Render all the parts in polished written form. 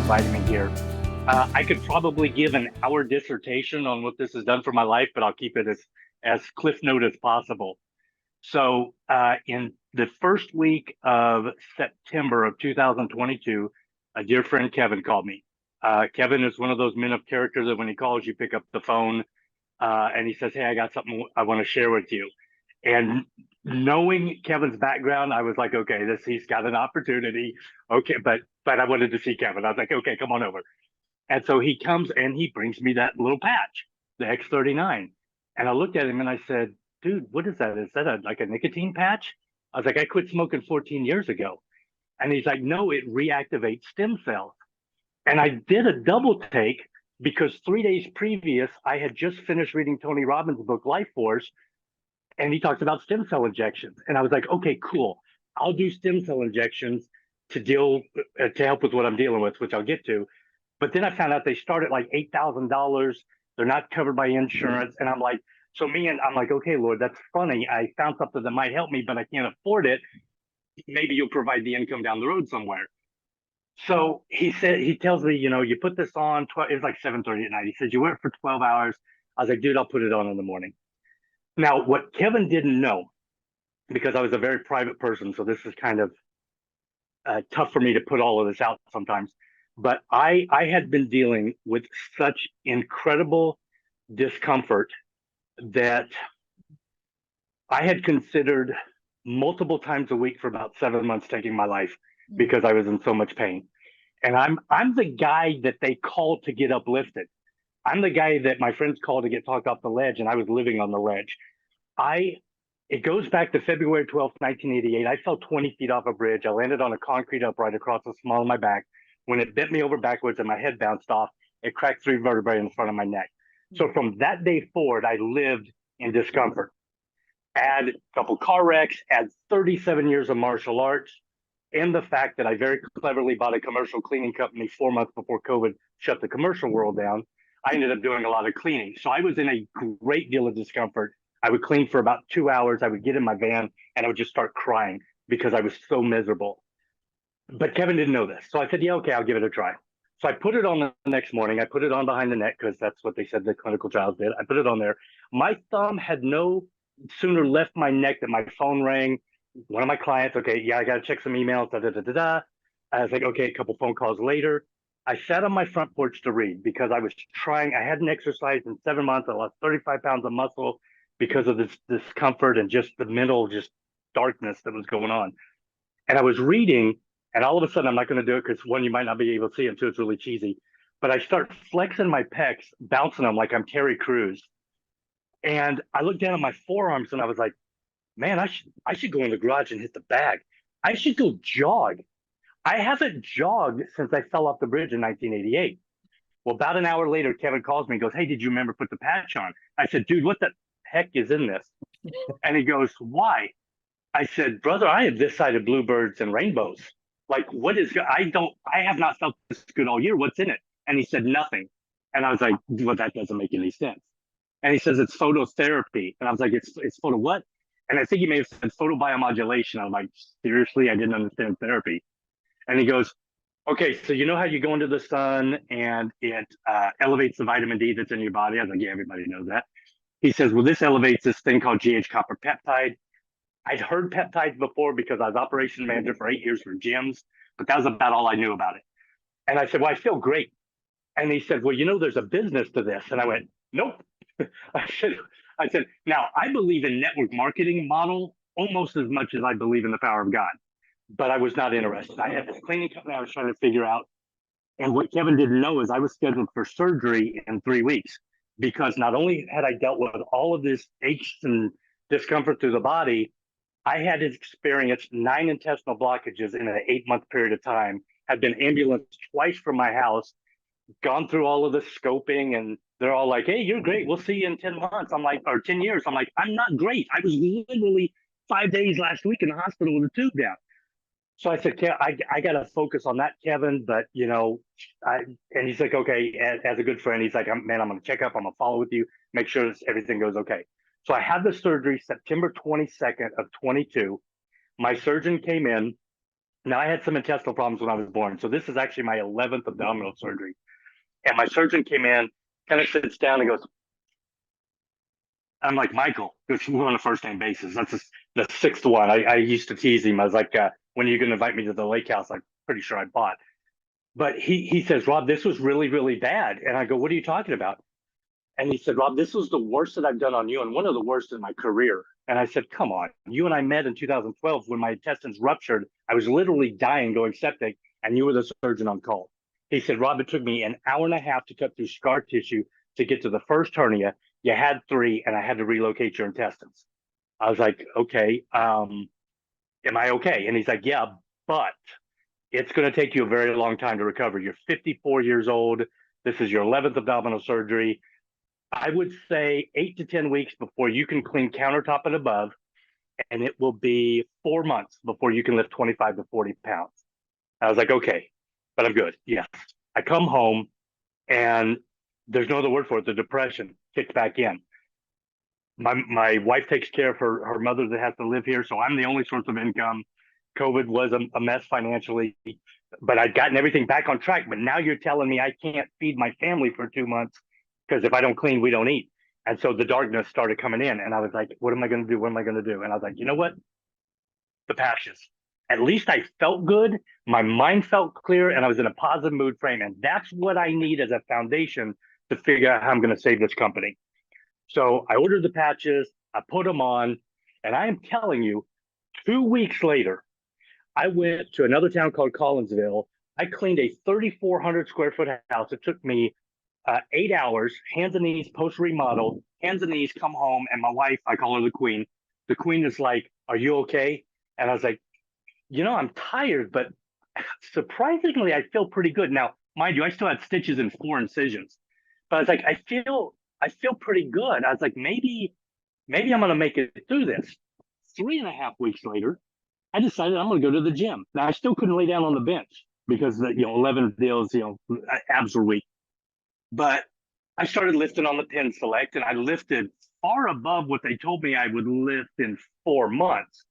inviting me here. I could probably give an hour dissertation on what this has done for my life, but I'll keep it as cliff note as possible. So, in the first week of September of 2022, a dear friend Kevin called me. Kevin is one of those men of character that when he calls, you pick up the phone, and he says, "Hey, I got something I want to share with you." And knowing Kevin's background, I was like, "Okay, this he's got an opportunity." Okay, but I wanted to see Kevin. I was like, "Okay, come on over." And so he comes and he brings me that little patch, the X39. And I looked at him and I said, "Dude, what is that? Is that like a nicotine patch?" I was like, "I quit smoking 14 years ago." And he's like, "No, it reactivates stem cells." And I did a double take because 3 days previous, I had just finished reading Tony Robbins' book, Life Force, and he talks about stem cell injections. And I was like, "Okay, cool. I'll do stem cell injections to help with what I'm dealing with, which I'll get to." But then I found out they start at like $8,000. They're not covered by insurance. And I'm like, I'm like, "Okay, Lord, that's funny. I found something that might help me, but I can't afford it. Maybe you'll provide the income down the road somewhere." So he tells me, you put this on, it was like 7:30 at night. He said, "You wear it for 12 hours. I was like, "Dude, I'll put it on in the morning." Now, what Kevin didn't know, because I was a very private person, so this is kind of tough for me to put all of this out sometimes. But I had been dealing with such incredible discomfort that I had considered multiple times a week for about 7 months taking my life because I was in so much pain. And I'm the guy that they call to get uplifted. I'm the guy that my friends call to get talked off the ledge, and I was living on the ledge. I It goes back to February 12th, 1988. I fell 20 feet off a bridge. I landed on a concrete upright across the small of my back. When it bent me over backwards and my head bounced off, it cracked three vertebrae in the front of my neck. So from that day forward, I lived in discomfort. Add a couple car wrecks, add 37 years of martial arts, and the fact that I very cleverly bought a commercial cleaning company 4 months before COVID shut the commercial world down. I ended up doing a lot of cleaning. So I was in a great deal of discomfort. I would clean for about 2 hours. I would get in my van and I would just start crying because I was so miserable. But Kevin didn't know this. So I said, "Yeah, okay, I'll give it a try." So I put it on the next morning. I put it on behind the neck because that's what they said the clinical trials did. I put it on there. My thumb had no sooner left my neck than my phone rang. One of my clients, "Okay, yeah, I got to check some emails, da da da da da." I was like, "Okay," a couple phone calls later. I sat on my front porch to read because I was trying, I hadn't exercised in 7 months. I lost 35 pounds of muscle because of this discomfort and just the mental, just darkness that was going on. And I was reading, and all of a sudden, I'm not going to do it because one, you might not be able to see it, two, it's really cheesy. But I start flexing my pecs, bouncing them like I'm Terry Crews. And I looked down at my forearms and I was like, "Man, I should go in the garage and hit the bag. I should go jog." I haven't jogged since I fell off the bridge in 1988. Well, about an hour later, Kevin calls me and goes, "Hey, did you remember put the patch on?" I said, "Dude, what the heck is in this?" And he goes, "Why?" I said, "Brother, I have this side of bluebirds and rainbows. Like, what is, I have not felt this good all year. What's in it?" And he said, "Nothing." And I was like, "Well, that doesn't make any sense." And he says, "It's phototherapy." And I was like, "It's photo what?" And I think he may have said photobiomodulation. I'm like, "Seriously? I didn't understand therapy." And he goes, "Okay, so you know how you go into the sun and it elevates the vitamin D that's in your body?" I was like, "Yeah, everybody knows that." He says, "Well, this elevates this thing called GH copper peptide." I'd heard peptides before because I was operation manager for 8 years for gyms, but that was about all I knew about it. And I said, "Well, I feel great." And he said, "Well, there's a business to this." And I went, "Nope." I said, "Now I believe in network marketing model almost as much as I believe in the power of God, but I was not interested. I had this cleaning company I was trying to figure out. And what Kevin didn't know is I was scheduled for surgery in 3 weeks because not only had I dealt with all of this aches and discomfort through the body, I had experienced 9 intestinal blockages in an 8 month period of time, had been ambulanced twice from my house, gone through all of the scoping, and they're all like, "Hey, you're great. We'll see you in 10 months. I'm like, or 10 years. I'm like, "I'm not great. I was literally 5 days last week in the hospital with a tube down." So I said, I got to focus on that, Kevin. But, and he's like, "Okay," as a good friend, he's like, "Man, I'm going to check up. I'm going to follow with you, make sure everything goes okay." So I had the surgery September 22nd of 22. My surgeon came in Now, I had some intestinal problems when I was born. So this is actually my 11th abdominal surgery. And my surgeon came in, kind of sits down and goes, I'm like, Michael, because we're on a first name basis. That's the sixth one. I used to tease him. I was like, when are you going to invite me to the lake house? I'm pretty sure I bought. But he says, Rob, this was really, really bad. And I go, what are you talking about? And he said, Rob, this was the worst that I've done on you and one of the worst in my career. And I said, come on. You and I met in 2012 when my intestines ruptured. I was literally dying, going septic, and you were the surgeon on call. He said, Rob, it took me an hour and a half to cut through scar tissue to get to the first hernia. You had three, and I had to relocate your intestines. I was like, okay, am I okay? And he's like, yeah, but it's going to take you a very long time to recover. You're 54 years old. This is your 11th abdominal surgery. I would say 8 to 10 weeks before you can clean countertop and above, and it will be 4 months before you can lift 25 to 40 pounds. I was like, okay, but I'm good. Yes. I come home and there's no other word for it. The depression kicked back in. My wife takes care of her mother that has to live here, so I'm the only source of income. COVID was a mess financially, but I'd gotten everything back on track. But now you're telling me I can't feed my family for 2 months because if I don't clean, we don't eat. And so the darkness started coming in, and I was like, what am I going to do? What am I going to do? And I was like, you know what? The patches. At least I felt good. My mind felt clear, and I was in a positive mood frame. And that's what I need as a foundation to figure out how I'm going to save this company. So I ordered the patches, I put them on, and I am telling you, 2 weeks later, I went to another town called Collinsville. I cleaned a 3,400 square foot house. It took me 8 hours, hands and knees, post remodel, hands and knees, come home. And my wife, I call her the queen. The queen is like, are you okay? And I was like, I'm tired, but surprisingly, I feel pretty good. Now, mind you, I still had stitches and 4 incisions, but I was like, I feel pretty good. I was like, maybe I'm going to make it through this. 3.5 weeks later, I decided I'm going to go to the gym. Now, I still couldn't lay down on the bench because 11 deals, abs were weak. But I started lifting on the pin select, and I lifted far above what they told me I would lift in 4 months.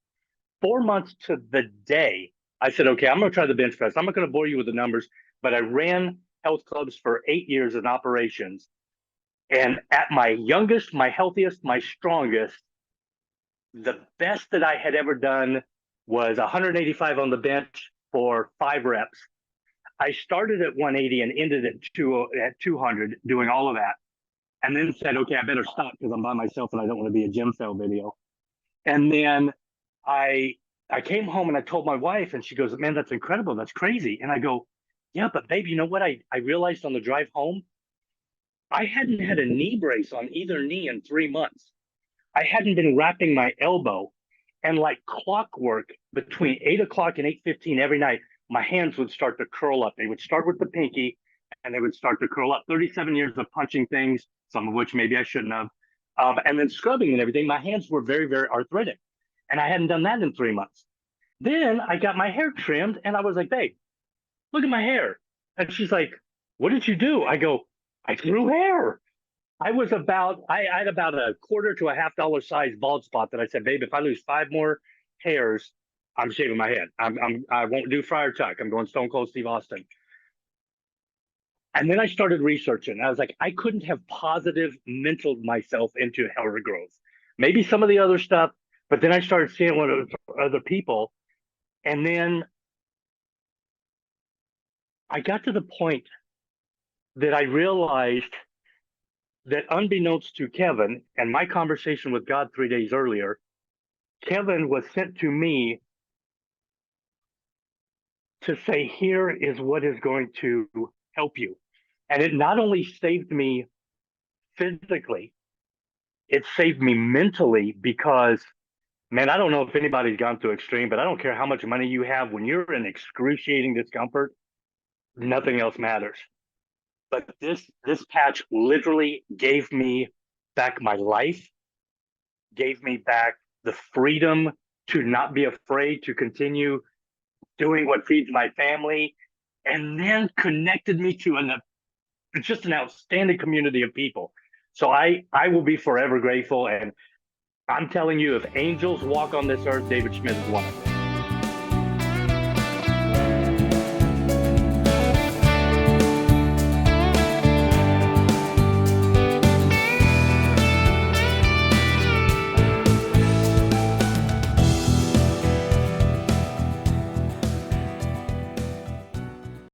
4 months to the day, I said, okay, I'm going to try the bench press. I'm not going to bore you with the numbers, but I ran health clubs for 8 years in operations. And at my youngest, my healthiest, my strongest, the best that I had ever done was 185 on the bench for 5 reps. I started at 180 and ended at 200 doing all of that. And then said, okay, I better stop because I'm by myself and I don't want to be a gym fail video. And then I came home and I told my wife, and she goes, man, that's incredible. That's crazy. And I go, yeah, but babe, you know what? I realized on the drive home, I hadn't had a knee brace on either knee in 3 months. I hadn't been wrapping my elbow, and like clockwork, between 8 o'clock and 8:15 every night, my hands would start to curl up. They would start with the pinky, and they would start to curl up. 37 years of punching things, some of which maybe I shouldn't have, and then scrubbing and everything. My hands were very, very arthritic, and I hadn't done that in 3 months. Then I got my hair trimmed, and I was like, babe, look at my hair. And she's like, what did you do? I go, I grew hair. I had about a quarter to a $half size bald spot that I said, babe, if I lose 5 more hairs, I'm shaving my head. I won't do Friar Tuck. I'm going Stone Cold Steve Austin. And then I started researching. I was like, I couldn't have positive mentaled myself into hair growth. Maybe some of the other stuff, but then I started seeing what other people. And then I got to the point that I realized that unbeknownst to Kevin and my conversation with God 3 days earlier, Kevin was sent to me to say, here is what is going to help you. And it not only saved me physically, it saved me mentally because, man, I don't know if anybody's gone through extreme, but I don't care how much money you have. When you're in excruciating discomfort, nothing else matters. But this patch literally gave me back my life, gave me back the freedom to not be afraid to continue doing what feeds my family, and then connected me to just an outstanding community of people. So I will be forever grateful. And I'm telling you, if angels walk on this earth, David Schmidt is one of them.